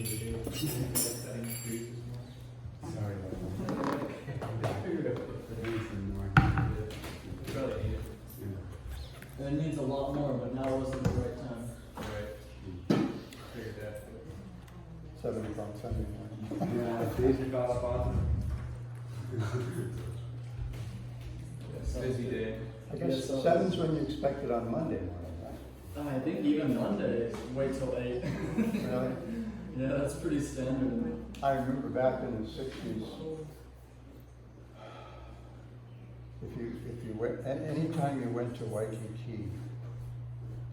Sorry. And it needs a lot more, but now wasn't the right time. Right. Figured that. 7 o'clock Sunday morning. Yeah, today's Bhagawatam. Busy day. I guess 7's when you expect it on Monday morning, right? I think even Monday, wait till 8. Really? Yeah, that's pretty standard. I remember back in the 60s, if you went, anytime you went to Waikiki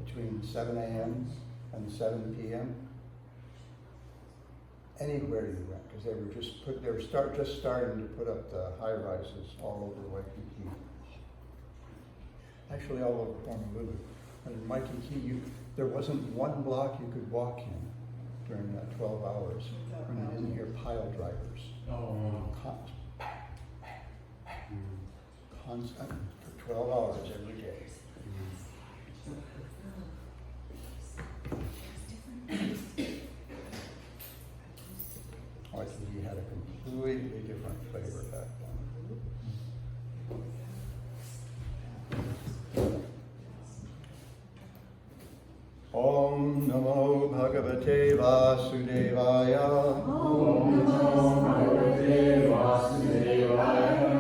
between 7 a.m. and 7 p.m., anywhere you went, because they were just starting to put up the high rises all over Waikiki. Actually, all over Honolulu. And in Waikiki, there wasn't one block you could walk in during that 12 hours when you didn't hear pile drivers. Oh. Constant for 12 hours every day. Waikiki had a completely different flavor back then. Om Namo Bhagavate Vasudevaya. Om Namo Bhagavate Vasudevaya.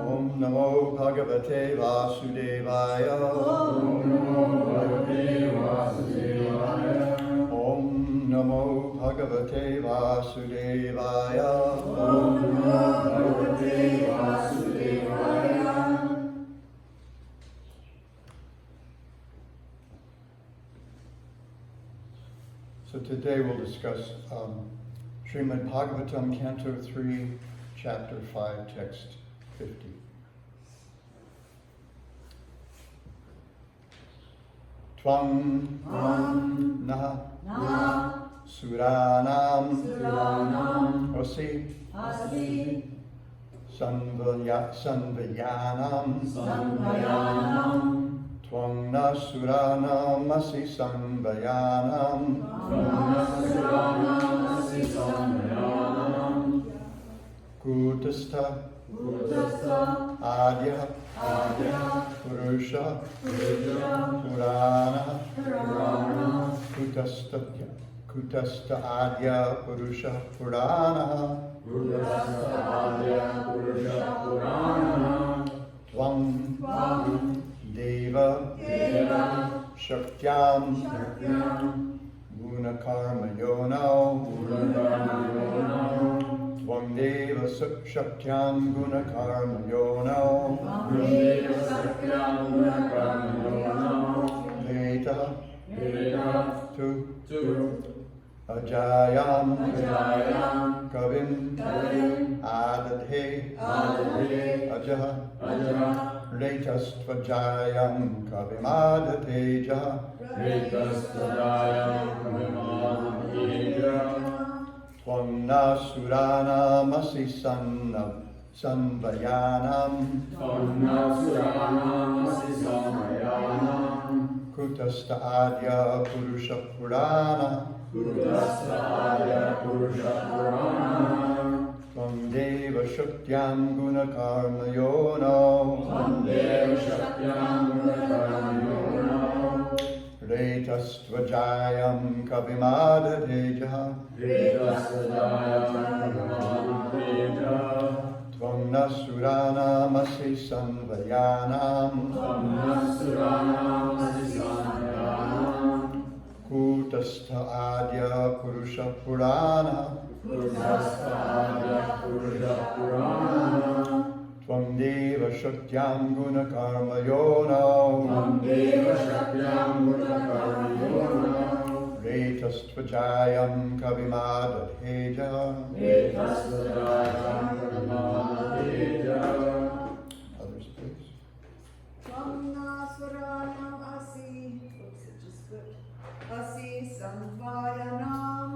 Om Namo Bhagavate Vasudevaya. Om Namo Bhagavate Vasudevaya. Om Namo Bhagavate Vasudevaya. Om Namo Bhagavate Vasudevaya. So today we'll discuss Srimad Bhagavatam, Canto 3, Chapter 5, Text 50. Twang Naha Suranam Osi Sanvayanam Twang na Suranam Asi Sanvayanam Kutastha Adya Purusha Purana Kutastha Adya Purusha Purana Tvam Deva Shakyam Gunakarma Yono Tvam Deva Shakyam Gunakarma Yono Leta Tu Ajayam Kavim Adadhe Ajaha Retastvajayam Kavimadhateja Tvam nasuranamasi sanvayanam Kutastha Adya Purusha Purana Tvam Deva Shakyam Gunakarma Yono Retastvajayam Kavimadhateja Tvam nasuranamasi sanvayanam Kutastha Adya Purusha Purana Tvam Deva Shakyam Gunakarma Yono Retastvajayam Kavimadhateja Others please. Asi Samvayanam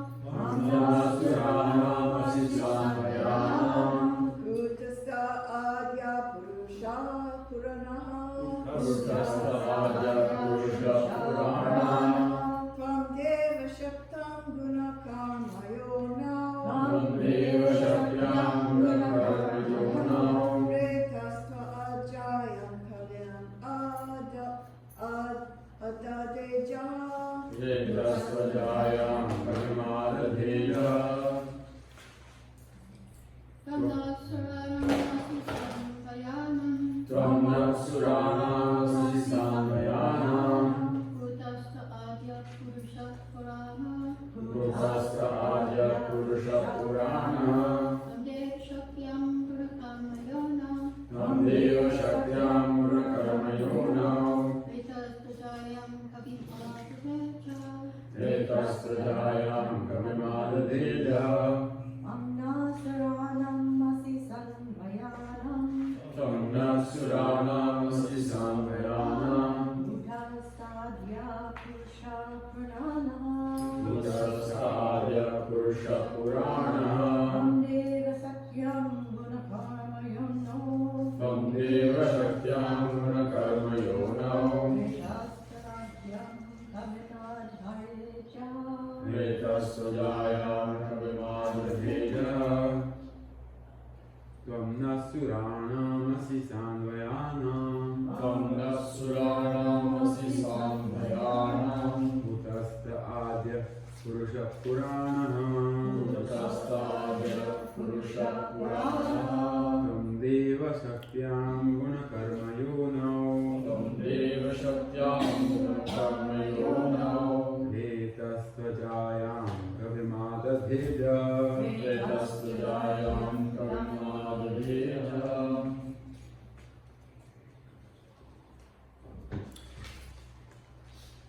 Kutastha Adya Purusha Puranaha Tvam Deva Shaktam Gunakarma Yono Purusha Purana. Tamdev Shakyam Purakarmayona. Namdeva Shakyam Murakarmayona. Vetastajayam Kavimadvecha. Etastajayam Kavimadadeja. Amnasaranam Masi Sanvayanam. Tamnasuranam Sisamvayanam. Buddhasadya Purusha Purana. Buddhasadya Purusha Purana. Amdeva Sakyam Gunakarmayono. Tamdeva Shakyam Gunakarmayona. Vedastadyam Kavinadharecha. Vetastajayam Kavimadadeja. Tamnasuranamasi sanvayanam. Tamnasuranamasi samvayanam. Utasta adya purusha puranam. Utastadya Purusha Purana. Tamdeva shakyam gunakarmayonau. Tamdeva Shakyam Gunakarmayona. Vetastvajayam kavimadadheja. Vetastajayam Kavimadadeja.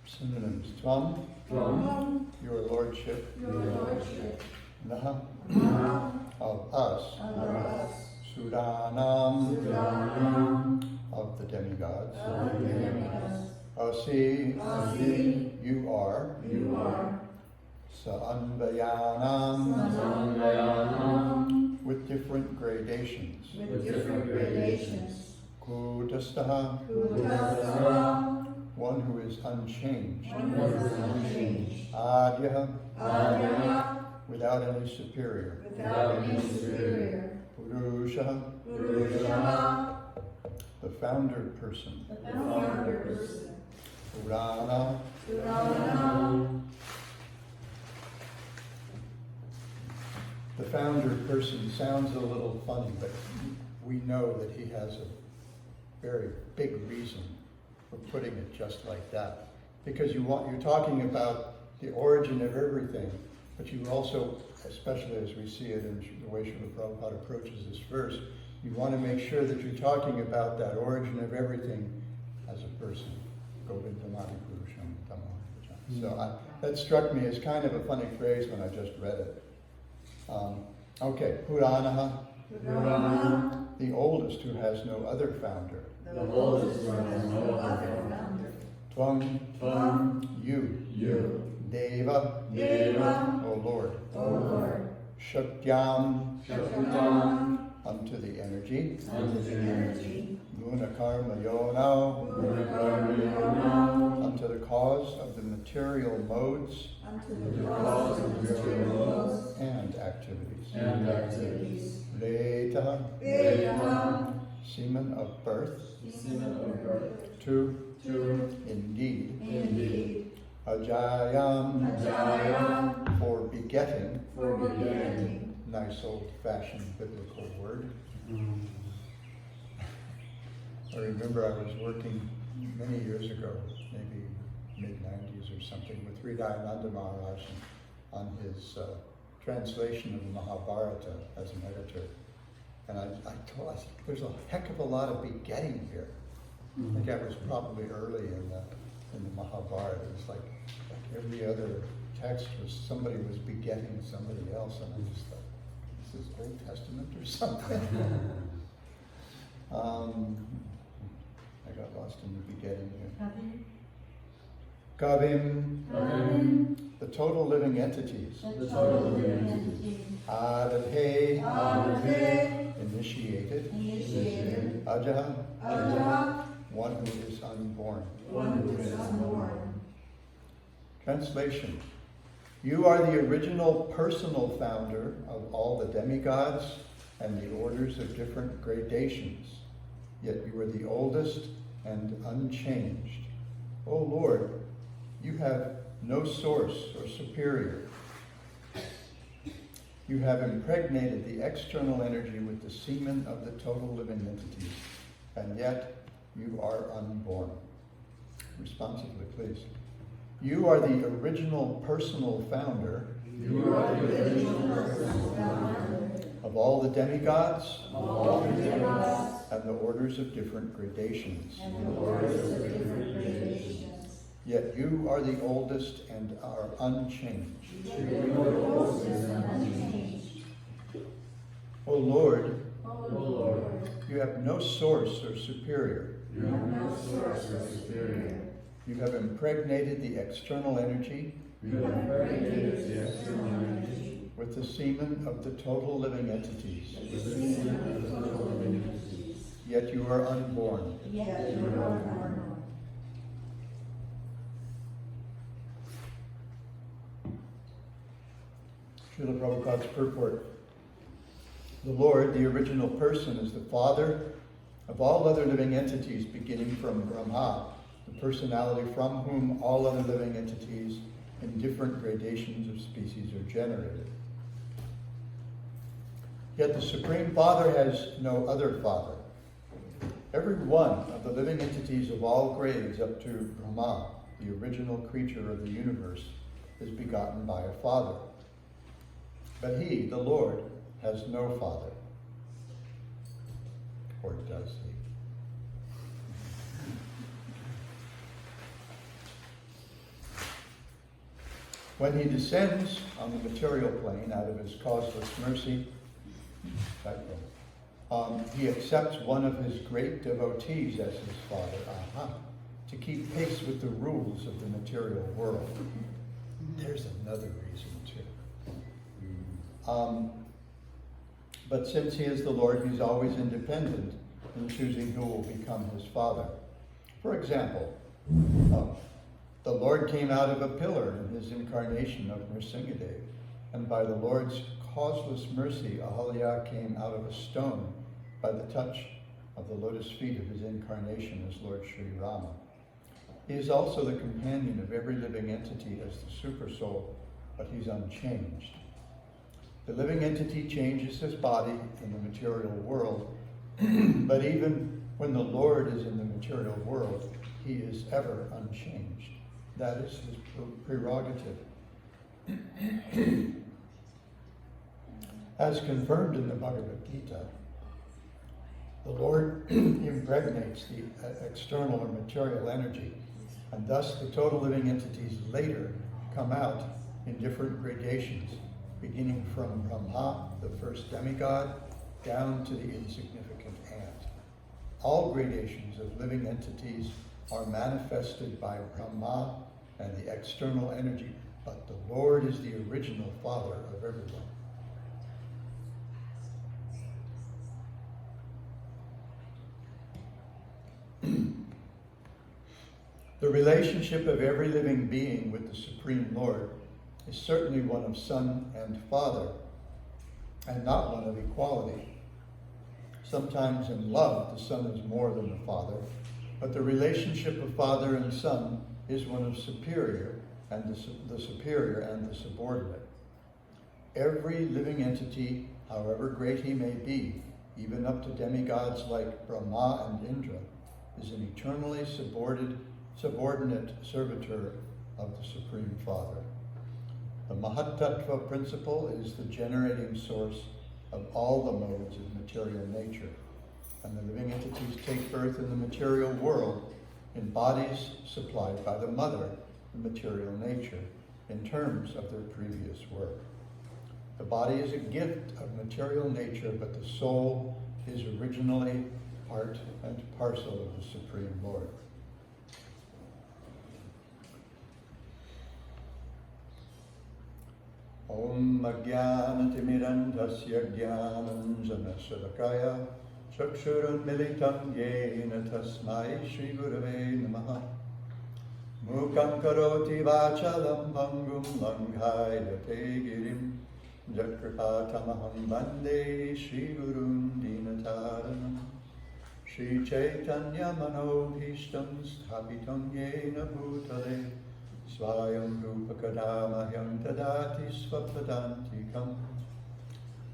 Synonyms. Tvam, Tvam, your lordship. your lordship. Naha, Nam, of us. of us. Sudanam, Sudanam, of the demigods. of the demigods. Asi, Asi, you are. you are. Saanvayanam, Samvayanam, with different gradations. with different gradations. Kudastaha, Kudasam, one who is unchanged. one who is unchanged. Adya, Adya, without any superior. without any superior. Purusha, Purusha, the founder person. the founder person. Purana, Purana, the founder person sounds a little funny, but we know that he has a very big reason for putting it just like that. Because you're talking about the origin of everything, but you also, especially as we see it in the way Srila Prabhupada approaches this verse, you want to make sure that you're talking about that origin of everything as a person. Govindamadi Purusham Tamah. So that struck me as kind of a funny phrase when I just read it. Okay, Puranaha, Purana, the oldest who has no other founder. the oldest who has no other founder. Tvam, Tvam, you. you. Deva, Deva, O Lord. O Lord. Shakyam, Shaktam, unto the energy. unto the energy. Gunakarma Yonao, Gunakarmayonam, unto the cause of the material modes unto the cause of materials and activities. And activities. Reta, Veda, semen of birth. Semen of birth. Two, two, indeed. indeed. Ajayam, Ajayam, for begetting. for begetting. Nice old-fashioned biblical word. I remember I was working many years ago, maybe mid-90s or something, with Hridayananda Maharaj on his translation of the Mahabharata as an editor. And I told him, there's a heck of a lot of begetting here. I think that was probably early in the Mahabharata. It was like every other text was somebody was begetting somebody else, and I just thought, this is Old Testament or something. I got lost in the begetting here. Kavim, Kavim, the total living entities. the total entity. Adadhe, Adhe, initiated. initiated. Ajaha, Aja, one who is unborn. one who is unborn. Translation. You are the original personal founder of all the demigods and the orders of different gradations, yet you are the oldest and unchanged. O Lord, you have no source or superior. You have impregnated the external energy with the semen of the total living entities, and yet you are unborn. Responsively, please. You are the original personal founder You are the original all the demigods, all the demigods, and the orders of different gradations. and the orders of different gradations. Yet you are the oldest and are unchanged. You are oldest and unchanged. O Lord, O Lord, you have no source or superior. you have no source or superior. You have impregnated the external energy You have impregnated the external energy with the semen of the total living entities. with the semen of the total living entities. Yet you are unborn. Yet you are unborn. Srila Prabhupada's purport. The Lord, the original person, is the Father of all other living entities, beginning from Brahma, the personality from whom all other living entities in different gradations of species are generated. Yet the Supreme Father has no other father. Every one of the living entities of all grades up to Brahma, the original creature of the universe, is begotten by a father. But he, the Lord, has no father. Or does he? When he descends on the material plane out of his causeless mercy, he accepts one of his great devotees as his father, to keep pace with the rules of the material world. There's another reason too. But since he is the Lord, he's always independent in choosing who will become his father. For example, the Lord came out of a pillar in his incarnation of Nrsimhadev, and by the Lord's causeless mercy, Ahalya came out of a stone by the touch of the lotus feet of his incarnation as Lord Sri Rama. He is also the companion of every living entity as the Supersoul, but he's unchanged. The living entity changes his body in the material world, but even when the Lord is in the material world, he is ever unchanged. That is his prerogative. As confirmed in the Bhagavad Gita, the Lord impregnates the external or material energy, and thus the total living entities later come out in different gradations, beginning from Brahma, the first demigod, down to the insignificant ant. All gradations of living entities are manifested by Brahma and the external energy, but the Lord is the original Father of everyone. The relationship of every living being with the Supreme Lord is certainly one of son and father, and not one of equality. Sometimes in love, the son is more than the father, but the relationship of father and son is one of superior, and the superior and the subordinate. Every living entity, however great he may be, even up to demigods like Brahma and Indra, is an eternally subordinate servitor of the Supreme Father. The Mahatattva principle is the generating source of all the modes of material nature, and the living entities take birth in the material world in bodies supplied by the mother, the material nature, in terms of their previous work. The body is a gift of material nature, but the soul is originally part and parcel of the Supreme Lord. Om Ajnanatimidandhasya Jnananjanashalakaya Chakshurunmilitam Yena Tasmai Shri Gurave Namaha Mukam Karoti Vachalam Bangum Langhayate Girim Jatkripatamaham Bande Shri Gurun Dinataranam Shri Chaitanya Manobhishtam Sthapitam Yena Bhutale Svayam Rupakadamahyam Tadati Svapadantikam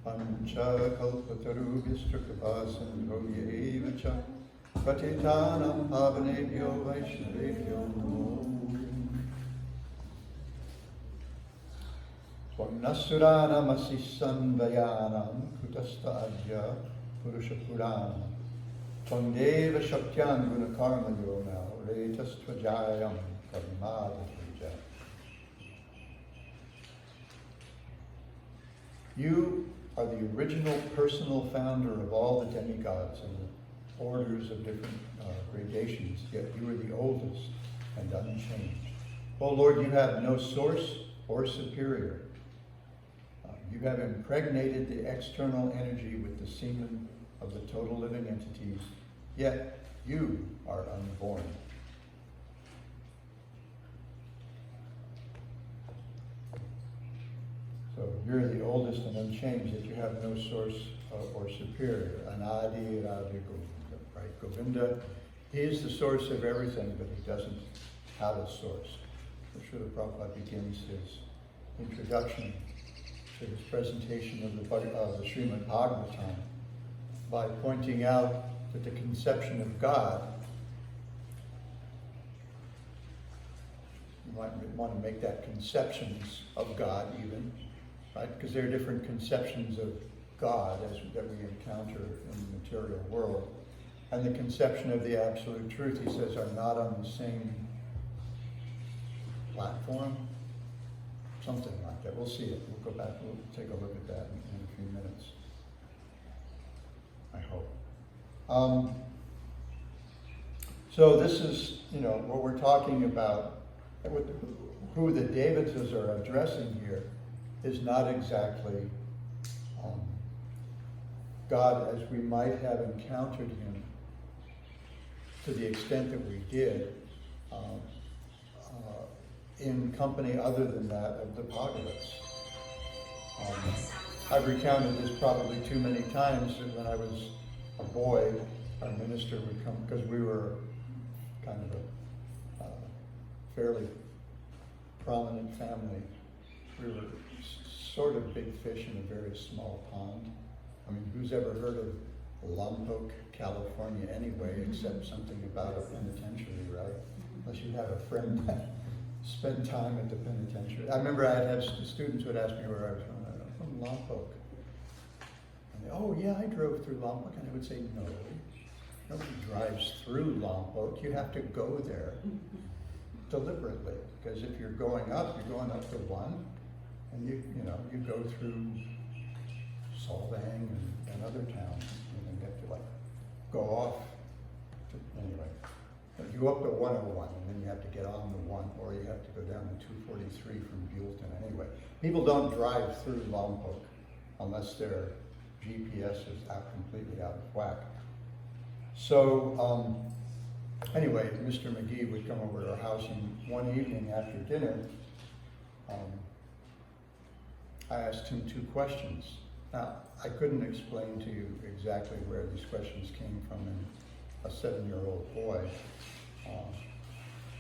Pancha Kalpatarubhishta Kripasandho Yevacha Patitanam Pavanebhyo Vaishnavebhyo Namo Swami Nasuranam asisanvayanam kutasta adya purusha puranam Tvangdeva shakyan gunakarma yona retas tvajayam karmadhija. You are the original personal founder of all the demigods and the orders of different gradations, yet you are the oldest and unchanged. Oh Lord, you have no source or superior. You have impregnated the external energy with the semen of the total living entities, yet you are unborn. So you're the oldest and unchanged, yet you have no source or superior. Anadi Radha Govinda, right? Govinda, he is the source of everything, but he doesn't have a source. So Srila Prabhupada begins his introduction to his presentation of the Srimad Bhagawatam by pointing out that the conception of God, you might want to make that conceptions of God even, right? Because there are different conceptions of God that we encounter in the material world. And the conception of the absolute truth, he says, are not on the same platform. Something like that. We'll see it. We'll go back, we'll take a look at that in a few minutes. I hope. So this is, what we're talking about, who the Devatas are addressing here is not exactly God as we might have encountered him to the extent that we did in company other than that of the Bhagavats. I've recounted this probably too many times that when I was a boy, our minister would come, because we were kind of a fairly prominent family. We were sort of big fish in a very small pond. I mean, who's ever heard of Lompoc, California anyway, except something about a penitentiary, right? Unless you have a friend that spent time at the penitentiary. I remember I'd have students would ask me where I was from. I'm from Lompoc. And they, oh yeah, I drove through Lompoc. And I would say, no, nobody drives through Lompoc. You have to go there deliberately. Because if you're going up to one, and you go through Solvang and other towns, and then you have to go off to, anyway. You go up to 101, and then you have to get on the 1, or you have to go down to 243 from Buellton. Anyway, people don't drive through Lompoc unless their GPS is completely out of whack. So, anyway, Mr. McGee would come over to our house, and one evening after dinner, I asked him 2 questions. Now, I couldn't explain to you exactly where these questions came from in a 7-year-old boy,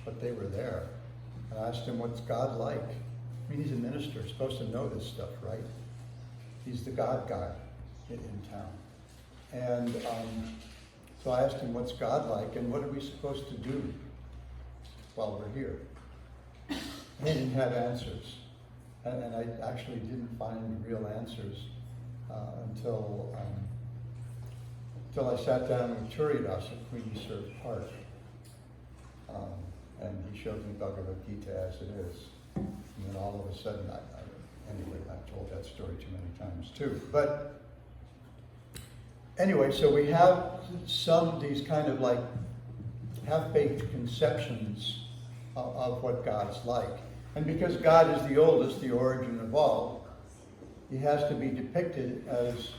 but they were there. And I asked him, what's God like? I mean, he's a minister, supposed to know this stuff, right? He's the God guy in town. And so I asked him, what's God like, and what are we supposed to do while we're here? And he didn't have answers. And I actually didn't find real answers until I sat down with Turidas at Queen Surf Park. And he showed me Bhagavad Gita as it is. And then all of a sudden, anyway, I've told that story too many times too. But anyway, so we have some of these kind of like half-baked conceptions of what God's like. And because God is the oldest, the origin of all, he has to be depicted as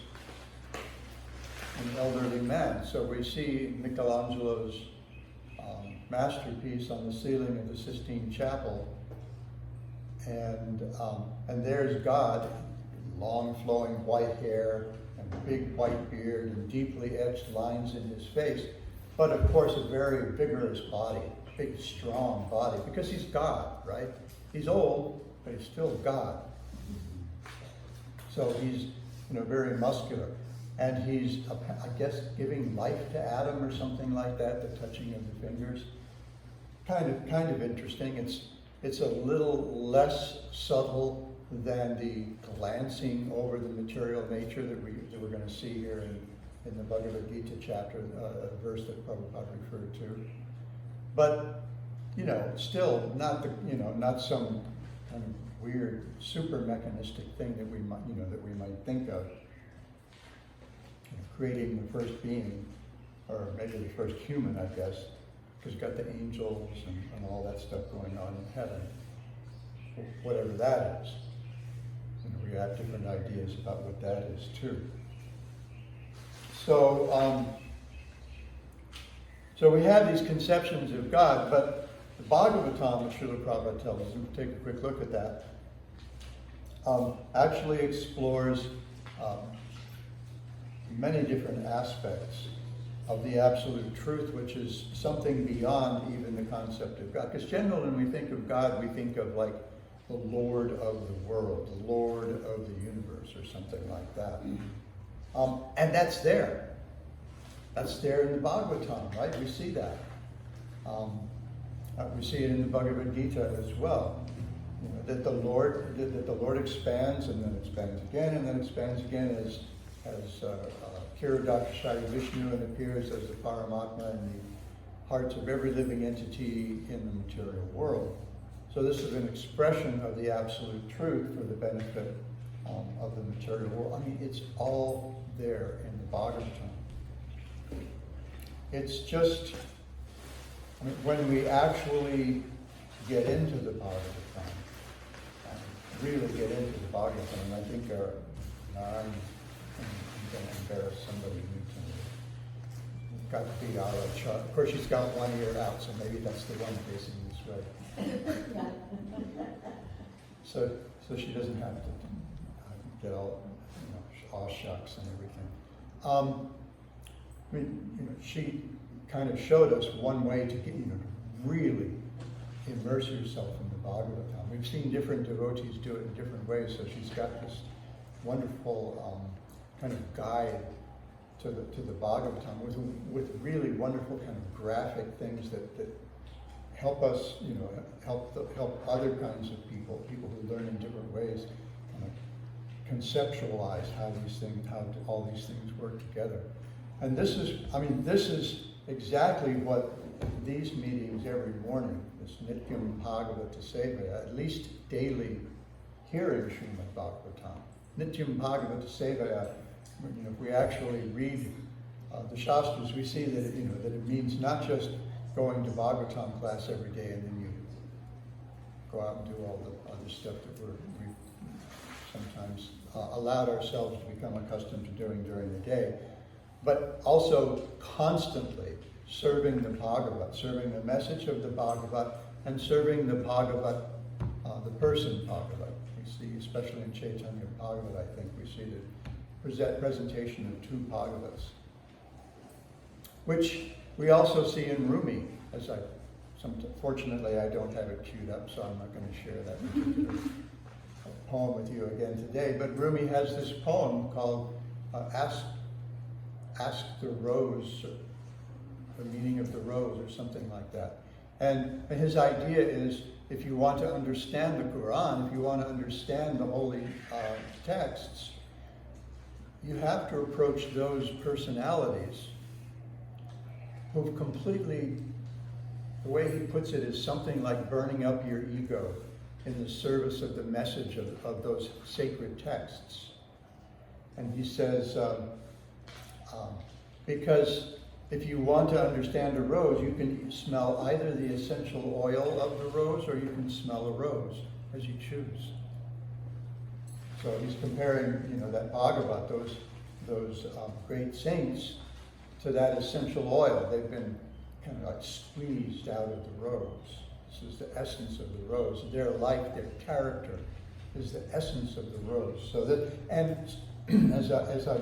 an elderly man. So we see Michelangelo's masterpiece on the ceiling of the Sistine Chapel, and there's God, long flowing white hair and big white beard and deeply etched lines in his face, but of course a very vigorous body, big strong body, because he's God, right? He's old, but he's still God. So he's very muscular. And he's, I guess, giving life to Adam or something like that, the touching of the fingers. Kind of interesting. It's a little less subtle than the glancing over the material nature that we're going to see here in the Bhagavad Gita chapter, a verse that Prabhupada referred to. But, still not some kind of weird super mechanistic thing that we might think of. Creating the first being, or maybe the first human, I guess, because you've got the angels and all that stuff going on in heaven. Whatever that is. We have different ideas about what that is too. So, so we have these conceptions of God, but the Bhagavatam, which Srila Prabhupada tells us, and we'll take a quick look at that, actually explores many different aspects of the absolute truth, which is something beyond even the concept of God. Because generally when we think of God, we think of like the Lord of the world, the Lord of the universe, or something like that. And that's there. That's there in the Bhagavatam, right? We see that. We see it in the Bhagavad Gita as well. That the Lord expands and then expands again and then expands again as Kiradakshaya Vishnu and appears as the Paramatma in the hearts of every living entity in the material world. So this is an expression of the absolute truth for the benefit of the material world. I mean, it's all there in the Bhagavatam. It's just, when we actually get into the Bhagavatam, really get into the Bhagavatam, and I think I'm going to embarrass somebody new to got the big eye. Of course, she's got one ear out, so maybe that's the one facing this way. So she doesn't have to get all, aw shucks and everything. She kind of showed us one way to get, really immerse yourself in the Bhagavatam. We've seen different devotees do it in different ways, so she's got this wonderful kind of guide to the Bhagavatam with really wonderful kind of graphic things that help us, help other kinds of people who learn in different ways, kind of conceptualize how all these things work together. And this is exactly what these meetings every morning, this Nityam Bhagavata Sevaya, at least daily hearing Srimad Bhagavatam. Nityam Bhagavata Sevaya, if we actually read the Shastras, we see that it means not just going to Bhagavatam class every day and then you go out and do all the other stuff that we've sometimes allowed ourselves to become accustomed to doing during the day, but also constantly serving the Bhagavat, serving the message of the Bhagavat, and serving the Bhagavat, the person Bhagavat. We see, especially in Chaitanya Bhagavat, I think, we see the presentation of two Bhagavats, which we also see in Rumi, fortunately I don't have it queued up, so I'm not going to share that particular poem with you again today, but Rumi has this poem called Ask the Rose, or the meaning of the rose, or something like that. And his idea is, if you want to understand the Quran, if you want to understand the holy texts, you have to approach those personalities who've completely, the way he puts it is something like burning up your ego in the service of the message of those sacred texts. And he says, because if you want to understand a rose, you can smell either the essential oil of the rose or you can smell a rose, as you choose. So he's comparing, that Bhagavat, those great saints, to that essential oil. They've been kind of like squeezed out of the rose. This is the essence of the rose. Their life, their character, is the essence of the rose. So that, and as I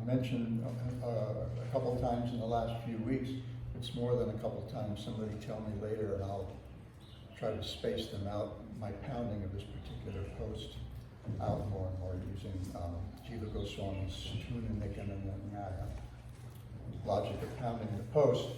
mentioned a couple of times in the last few weeks, it's more than a couple of times. Somebody tell me later, and I'll try to space them out. My pounding of this particular post out more and more using Jiva Goswami's Tuna Nikananaya, logic of pounding the post.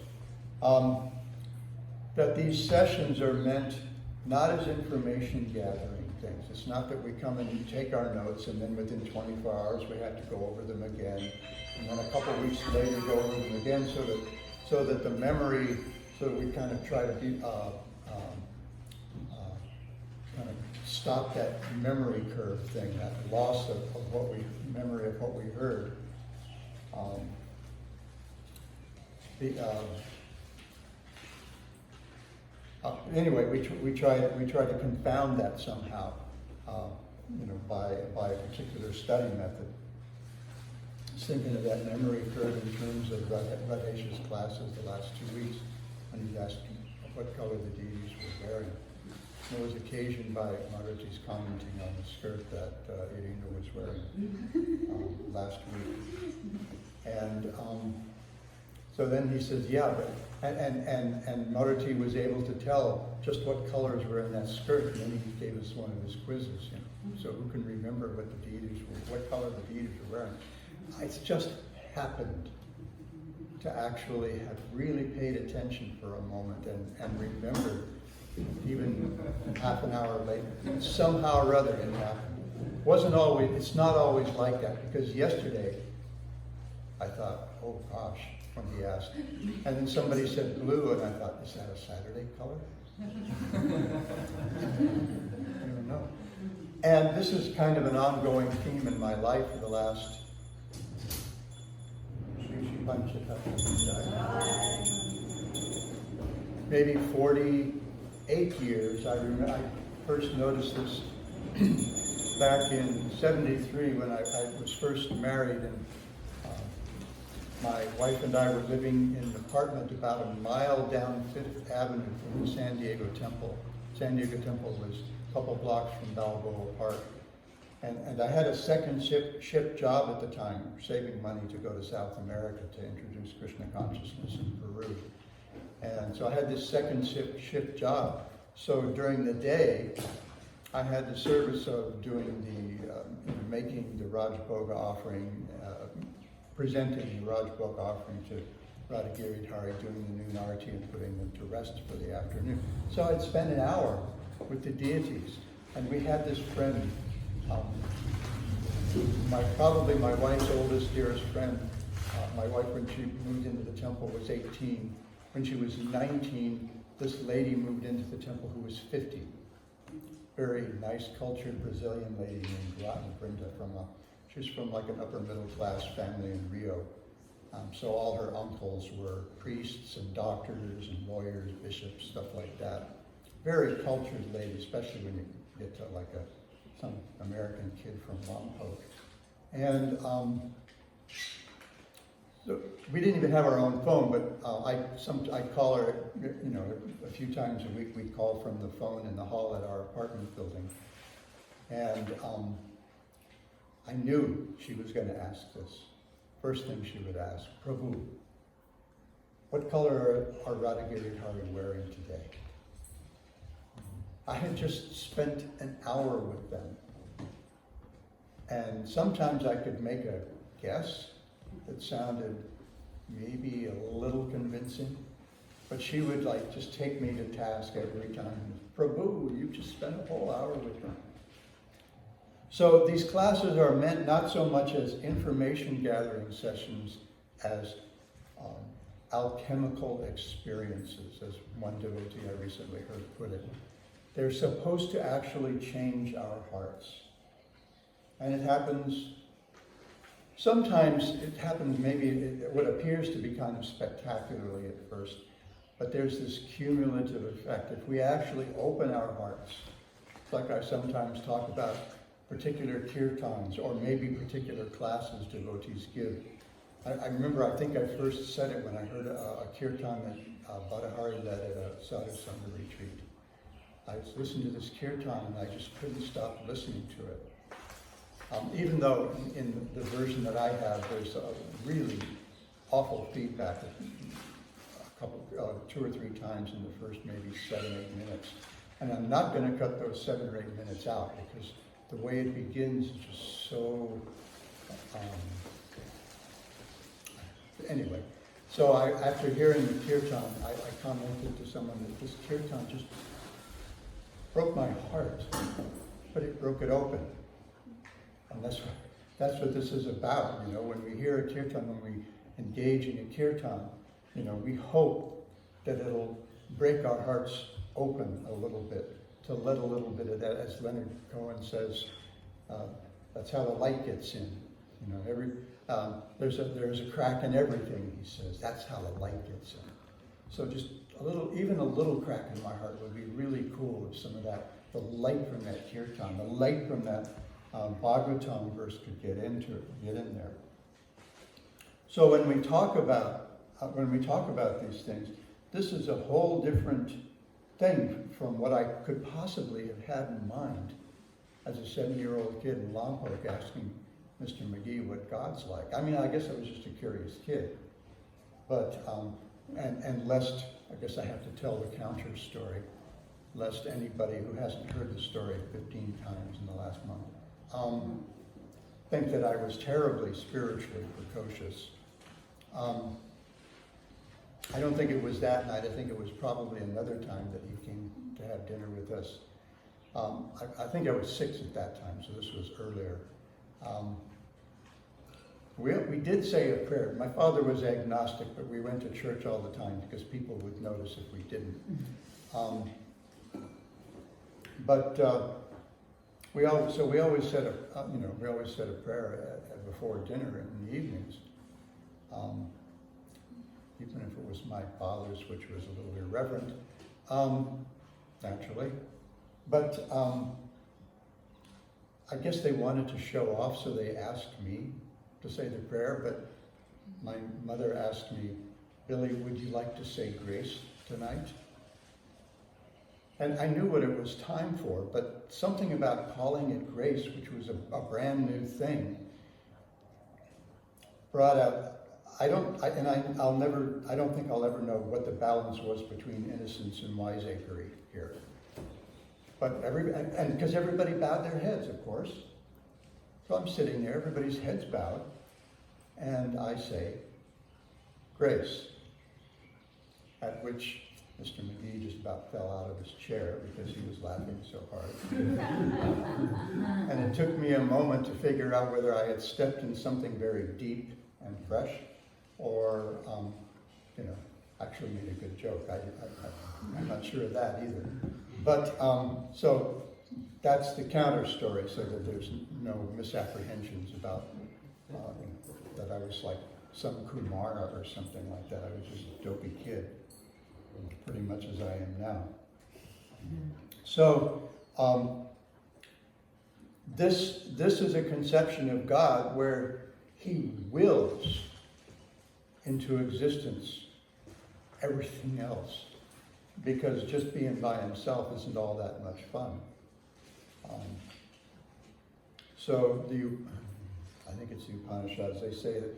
That these sessions are meant not as information gathering, things. It's not that we come and take our notes and then within 24 hours we have to go over them again. And then a couple of weeks later go over them again so that the memory, so that we kind of try to kind of stop that memory curve thing, that loss of memory of what we heard. Anyway, we try to confound that somehow, by a particular study method. Thinking of that memory curve in terms of Radhesh's classes the last 2 weeks, when he's asking what color the deities were wearing. It was occasioned by Maharaj's commenting on the skirt that Irina was wearing last week. And so then he says, yeah, but, and Maharaj was able to tell just what colors were in that skirt, and then he gave us one of his quizzes. So who can remember what the deities were, what color the deities were wearing? It's just happened to actually have really paid attention for a moment and remembered even half an hour later. Somehow or other it happened. It's not always like that, because yesterday I thought, oh gosh, when he asked. And then somebody said blue, and I thought, is that a Saturday color? I don't know. And this is kind of an ongoing theme in my life for the last maybe 48 years. I first noticed this back in '73 when I was first married, and my wife and I were living in an apartment about a mile down Fifth Avenue from the San Diego Temple. San Diego Temple was a couple blocks from Balboa Park. And I had a second shift job at the time, saving money to go to South America to introduce Krishna consciousness in Peru. And so I had this second shift job. So during the day, I had the service of doing making the Raj Bhoga offering, presenting the Raj Bhoga offering to Radha Giridhari, doing the noon arati and putting them to rest for the afternoon. So I'd spend an hour with the deities, and we had this friend, probably my wife's oldest, dearest friend. My wife, when she moved into the temple, was 18. When she was 19, this lady moved into the temple who was 50. Very nice, cultured Brazilian lady named Brenda. She's from like an upper middle class family in Rio. So all her uncles were priests and doctors and lawyers, bishops, stuff like that. Very cultured lady, especially when you get to like some American kid from Lompoc. And so we didn't even have our own phone, but I'd call her, a few times a week. We'd call from the phone in the hall at our apartment building. And I knew she was going to ask this. First thing she would ask, Prabhu, what color are Radha Giridhari wearing today? I had just spent an hour with them. And sometimes I could make a guess that sounded maybe a little convincing, but she would just take me to task every time. Prabhu, you just spent a whole hour with them. So these classes are meant not so much as information gathering sessions as alchemical experiences, as one devotee I recently heard put it. They're supposed to actually change our hearts. And it happens, sometimes it happens maybe what appears to be kind of spectacularly at first, but there's this cumulative effect. If we actually open our hearts, like I sometimes talk about particular kirtans or maybe particular classes devotees give. I remember, I think I first said it when I heard a kirtan that Bhattahari led at a sadhu sangha retreat. I listened to this kirtan and I just couldn't stop listening to it. Even though in the version that I have, there's a really awful feedback two or three times in the first maybe 7 or 8 minutes. And I'm not going to cut those 7 or 8 minutes out because the way it begins is just so, anyway. So after hearing the kirtan, I commented to someone that this kirtan just broke my heart. but it broke it open. And that's what this is about. You know, when we hear a kirtan, when we engage in a kirtan, you know, we hope that it'll break our hearts open a little bit, to let a little bit of that, as Leonard Cohen says, that's how the light gets in. You know, there's a crack in everything, he says. That's how the light gets in. So just even a little crack in my heart would be really cool if some of that, the light from that kirtan, the light from that Bhagavatam verse could get in there. So when we talk about these things, this is a whole different thing from what I could possibly have had in mind as a 7-year-old kid in Lompoc asking Mr. McGee what God's like. I mean, I guess I was just a curious kid. But, and lest, I guess I have to tell the counter story, lest anybody who hasn't heard the story 15 times in the last month think that I was terribly spiritually precocious. I don't think it was that night. I think it was probably another time that he came to have dinner with us. I think I was 6 at that time, so this was earlier. We did say a prayer. My father was agnostic, but we went to church all the time because people would notice if we didn't. We always said a prayer before dinner in the evenings. Even if it was my father's, which was a little irreverent, naturally. But I guess they wanted to show off, so they asked me to say the prayer, but my mother asked me, Billy, would you like to say grace tonight? And I knew what it was time for, but something about calling it grace, which was a brand new thing, brought out, I don't think I'll ever know what the balance was between innocence and wiseacrery here. But because everybody bowed their heads, of course. So I'm sitting there, everybody's heads bowed, and I say, grace. At which Mr. McGee just about fell out of his chair because he was laughing so hard. And it took me a moment to figure out whether I had stepped in something very deep and fresh, or, actually made a good joke. I'm not sure of that either. But, so that's the counter story, so that there's no misapprehensions about that I was like some Kumara or something like that. I was just a dopey kid, pretty much as I am now. So, this is a conception of God where He wills into existence everything else, because just being by Himself isn't all that much fun. So I think it's the Upanishads, they say that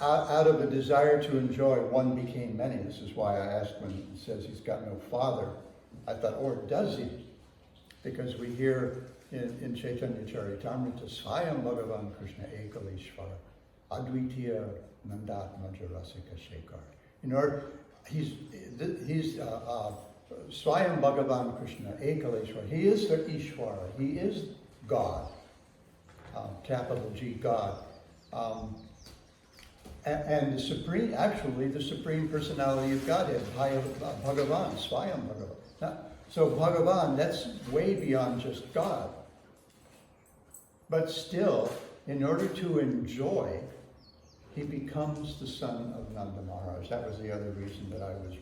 out of a desire to enjoy, one became many. This is why I asked when it says He's got no father. I thought, or does He? Because we hear in Chaitanya Charitamrita, Swayam Bhagavan Krishna Ekaleshvara, Advitiya Nandatmaja Rasika Shekhar. In order, he's Swayam Bhagavan Krishna Ekaleshvara. He is the Ishvara. He is God. Capital G, God. And the Supreme Personality of Godhead, Bhagavan, Swayam Bhagavan. So Bhagavan, that's way beyond just God. But still, in order to enjoy, He becomes the son of Nanda Maharaj. That was the other reason that I was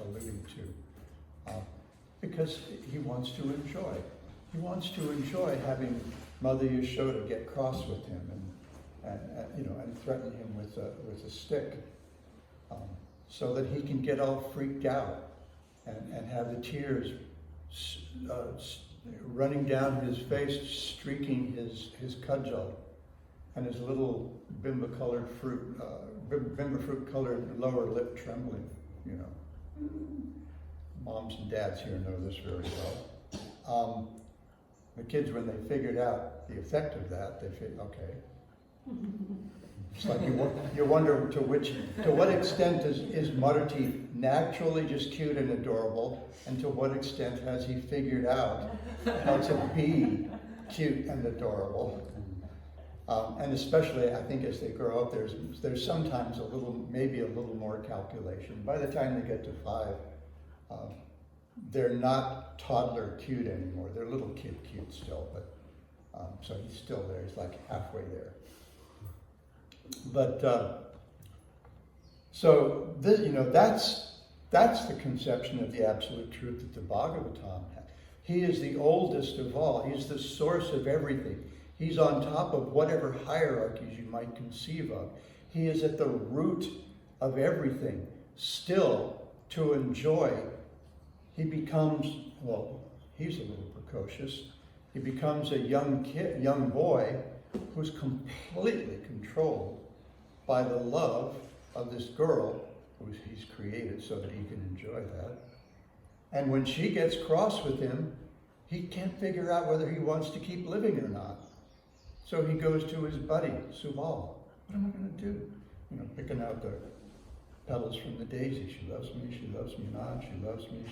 alluding to. Because He wants to enjoy. He wants to enjoy having Mother Yashoda get cross with Him and threaten Him with a stick, so that He can get all freaked out and have the tears running down His face, streaking His cudgel and his little bimba fruit colored lower lip trembling. Moms and dads here know this very well. The kids, when they figured out the effect of that, they figured, okay, It's like you wonder to what extent is Maruti naturally just cute and adorable, and to what extent has he figured out how to be cute and adorable. And especially, I think, as they grow up, there's sometimes maybe a little more calculation. By the time they get to 5, they're not toddler cute anymore. They're little kid cute still, but so he's still there. He's like halfway there. But so this, that's the conception of the absolute truth that the Bhagavatam has. He is the oldest of all. He's the source of everything. He's on top of whatever hierarchies you might conceive of. He is at the root of everything. Still, to enjoy, he becomes, he's a little precocious. He becomes a young boy who's completely controlled by the love of this girl who he's created so that he can enjoy that. And when she gets cross with him, he can't figure out whether he wants to keep living or not. So he goes to his buddy, Subal. What am I going to do? Picking out the petals from the daisy. She loves me not. She loves me.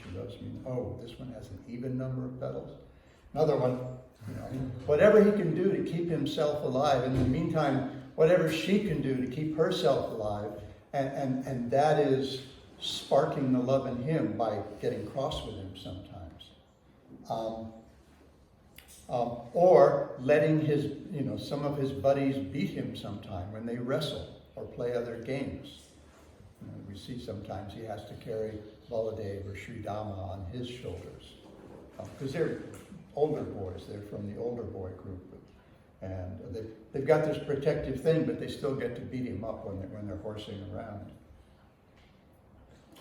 Oh, this one has an even number of petals. Another one. Whatever he can do to keep himself alive. In the meantime, whatever she can do to keep herself alive. And that is sparking the love in him by getting cross with him sometimes. Or letting some of his buddies beat him sometime when they wrestle or play other games. We see sometimes he has to carry Baladev or Sridama on his shoulders. Because they're older boys, they're from the older boy group. And they've got this protective thing, but they still get to beat him up when they're horsing around.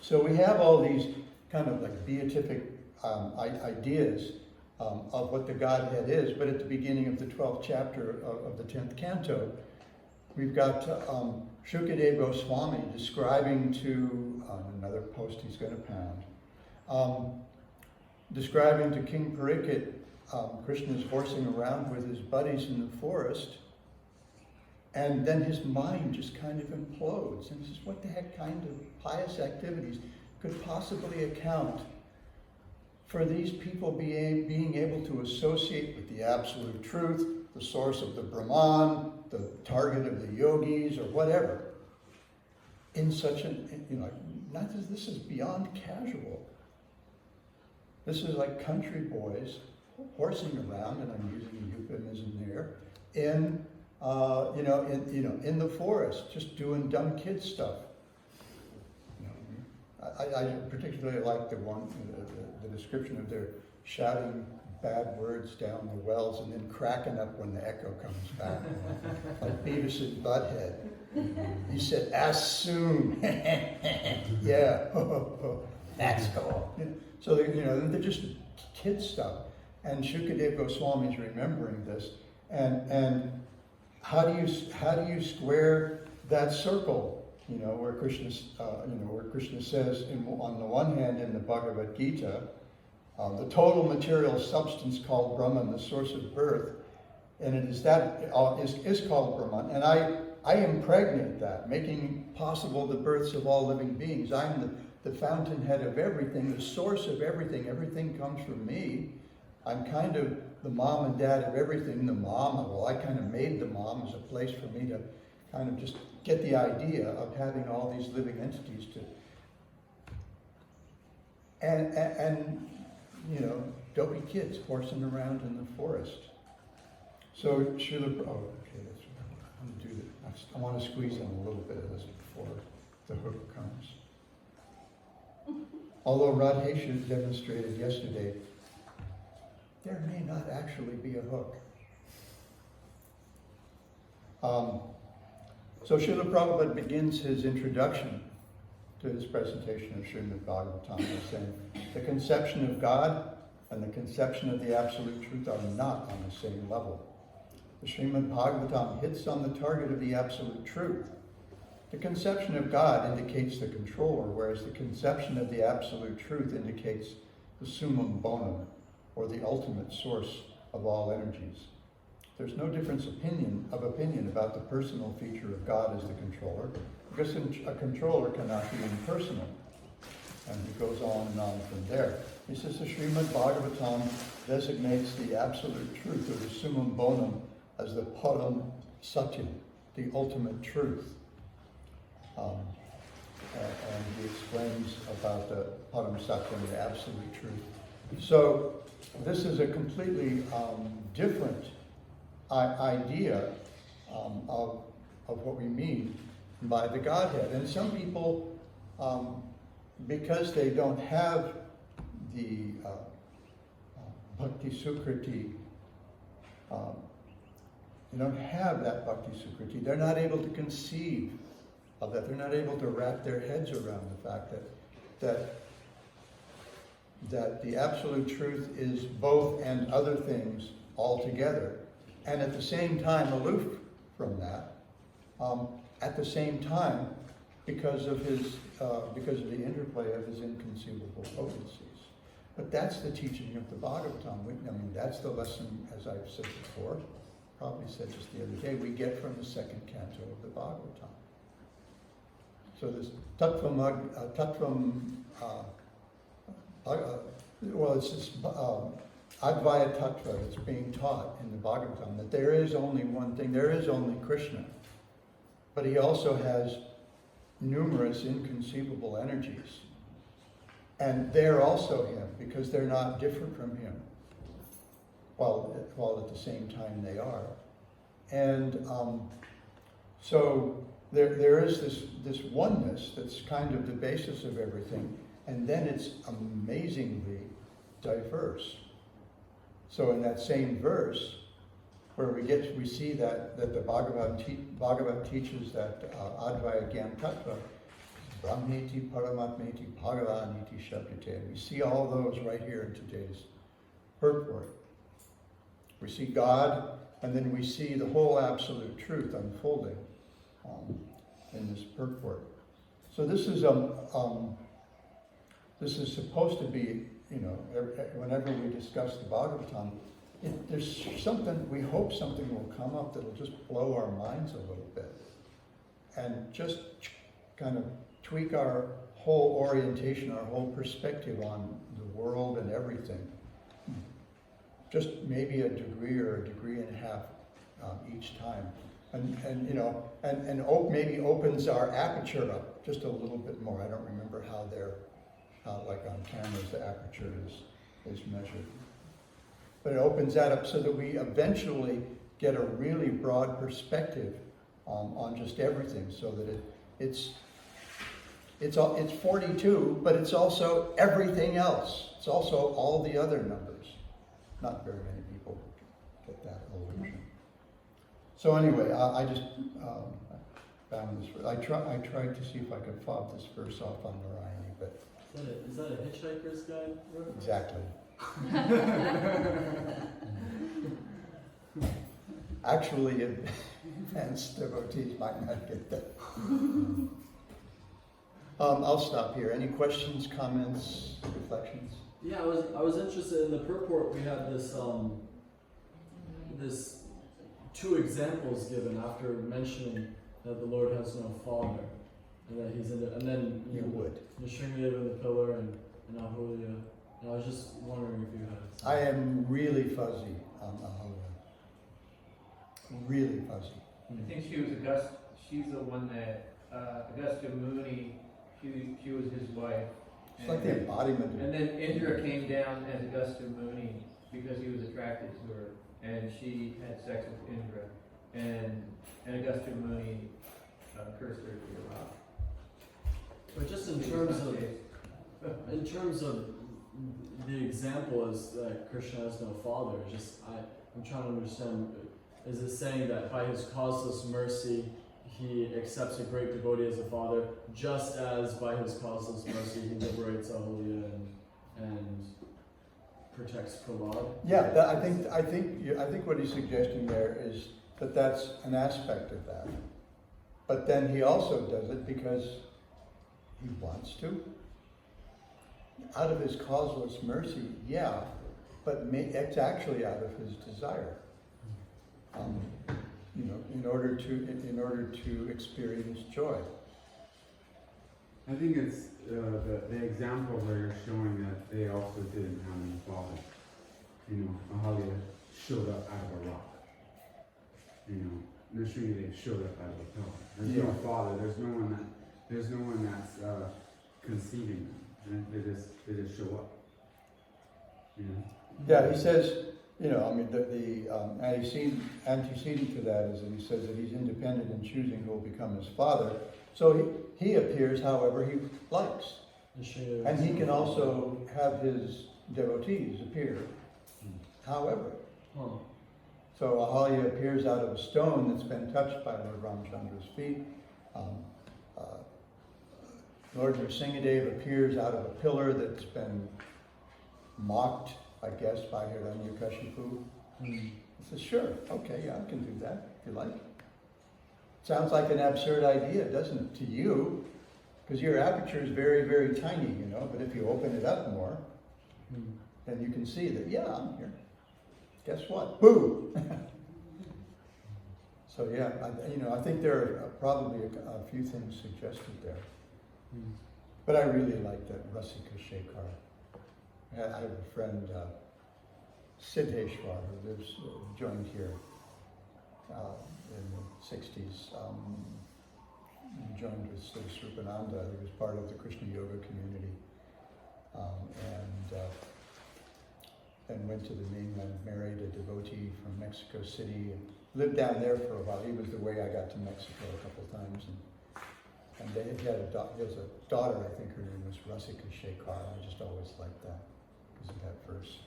So we have all these kind of like beatific ideas of what the Godhead is, but at the beginning of the 12th chapter of the 10th canto, we've got Shukadeva Goswami describing to, another post he's going to pound, describing to King Parikshit, Krishna's horsing around with his buddies in the forest, and then his mind just kind of implodes, and he says, what the heck kind of pious activities could possibly account for these people being able to associate with the absolute truth, the source of the Brahman, the target of the yogis, or whatever, in such this is beyond casual. This is like country boys horsing around, and I'm using a euphemism there, in the forest, just doing dumb kid stuff. I particularly like the description of their shouting bad words down the wells and then cracking up when the echo comes back. Like Beavis and Butthead. He said, as soon. Yeah, that's cool. So they're just kid stuff. And Shukadeva Goswami is remembering this. And how do you square that circle? Where Krishna says, on the one hand, in the Bhagavad Gita, the total material substance called Brahman, the source of birth, and it is called Brahman. And I impregnate that, making possible the births of all living beings. I'm the fountainhead of everything, the source of everything. Everything comes from me. I'm kind of the mom and dad of everything. The mom, I kind of made the mom as a place for me to kind of just get the idea of having all these living entities to, and dopey kids horsing around in the forest. So I'm going to do that. I want to squeeze in a little bit of this before the hook comes. Although Radhesha demonstrated yesterday, there may not actually be a hook. So Srila Prabhupada begins his introduction to his presentation of Srimad Bhagavatam by saying, the conception of God and the conception of the absolute truth are not on the same level. The Srimad Bhagavatam hits on the target of the absolute truth. The conception of God indicates the controller, whereas the conception of the absolute truth indicates the summum bonum, or the ultimate source of all energies. There's no difference of opinion about about the personal feature of God as the controller, because a controller cannot be impersonal. And he goes on and on from there. He says the Srimad Bhagavatam designates the absolute truth, or the summum bonum, as the param satyam, the ultimate truth. And he explains about the param satyam, the absolute truth. So this is a completely different idea of what we mean by the Godhead. And some people, because they don't have the bhakti sukriti, they don't have that bhakti sukriti, they're not able to conceive of that. They're not able to wrap their heads around the fact that the absolute truth is both and other things altogether, and at the same time aloof from that. At the same time, because of the interplay of his inconceivable potencies. But that's the teaching of the Bhagavatam. I mean, that's the lesson, as I've said before, probably said just the other day, we get from the second canto of the Bhagavatam. So this Advaya Tattva that's being taught in the Bhagavatam, that there is only one thing, there is only Krishna. But he also has numerous inconceivable energies. And they're also him, because they're not different from him, while at the same time they are. And so there is this oneness that's kind of the basis of everything, and then it's amazingly diverse. So in that same verse, where we see that the Bhagavat teaches that Advaya Gyan Tattva, Brahmeti Paramatmeti Bhagavaniti Shabdate. We see all those right here in today's purport. We see God, and then we see the whole absolute truth unfolding in this purport. So this is supposed to be, whenever we discuss the Bhagavatam, there's something, we hope something will come up that'll just blow our minds a little bit and just kind of tweak our whole orientation, our whole perspective on the world and everything. Just maybe a degree or a degree and a half each time. And maybe opens our aperture up just a little bit more. I don't remember how they're, like on cameras, the aperture is measured. But it opens that up so that we eventually get a really broad perspective on just everything, so that it's 42, but it's also everything else. It's also all the other numbers. Not very many people get that illusion. So anyway, I just found this. I tried to see if I could fob this verse off on Narayani, but Is that a Hitchhiker's Guide? exactly. Actually, advanced devotees might not get that. I'll stop here. Any questions, comments, reflections? Yeah, I was interested in the purport. We had this this two examples given after mentioning that the Lord has no father, and that he's in the, and then You would. Nishringadeva in the pillar and Ahulya. And I was just wondering if you had. I am really fuzzy on Ahulya. Really fuzzy. I think she was she's the one that, Agastya Muni, she was his wife. It's like the embodiment. And then Indra came down as Agastya Muni because he was attracted to her, and she had sex with Indra, and Agastya Muni cursed her to the rock. But just in terms of the example is that Krishna has no father. I'm trying to understand. Is it saying that by his causeless mercy he accepts a great devotee as a father, just as by his causeless mercy he liberates Ahulya and protects Prahlad? Yeah, I think what he's suggesting there is that that's an aspect of that. But then he also does it because he wants to. Out of his causeless mercy, yeah, but it's actually out of his desire. you know, in order to experience joy. I think it's the example where you're showing that they also didn't have any father. You know, Ahalya showed up out of a rock. You know, Nrsimha they showed up out of a pillar. There's no father. There's no one that's conceiving them. And they just show up. You know. Yeah, he says, you know, I mean, the antecedent to that is that he says that he's independent in choosing who will become his father. So he appears however he likes. And he can also have his devotees appear however. So Ahalya appears out of a stone that's been touched by Lord Ramchandra's feet. Lord Nrsingadev appears out of a pillar that's been mocked, I guess, by Hiranyakashipu. He says, sure, okay, yeah, I can do that if you like. Sounds like an absurd idea, doesn't it, to you? Because your aperture is very, very tiny, you know, but if you open it up more, then you can see that, yeah, I'm here. Guess what? Boo! So yeah, I think there are probably a few things suggested there. But I really like that Rasika Shekhar. I have a friend, Siddheshwar, who lives, joined here in the 60s. He joined with Srupananda. He was part of the Krishna Yoga community. Then went to the mainland, married a devotee from Mexico City, and lived down there for a while. He was the way I got to Mexico a couple of times. And they had a daughter, I think her name was Rasika Shekhar. I just always liked that because of that verse.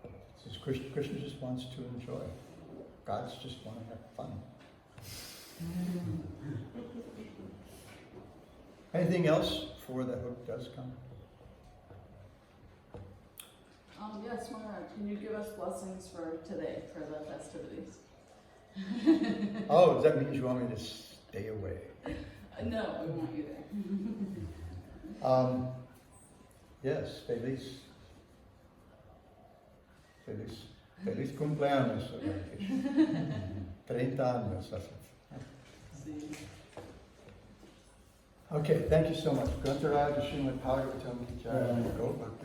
It says Krishna just wants to enjoy. Gods just want to have fun. Anything else before the hook does come? Yes, Maharaj, can you give us blessings for today, for the festivities? Oh, does that mean you want me to stay away? No, we want you there. Yes, feliz cumpleaños. 30 años. See. Okay, thank you so much. Grantaraya Srimad Bhagavatam Ki Jai. Go Bhakti.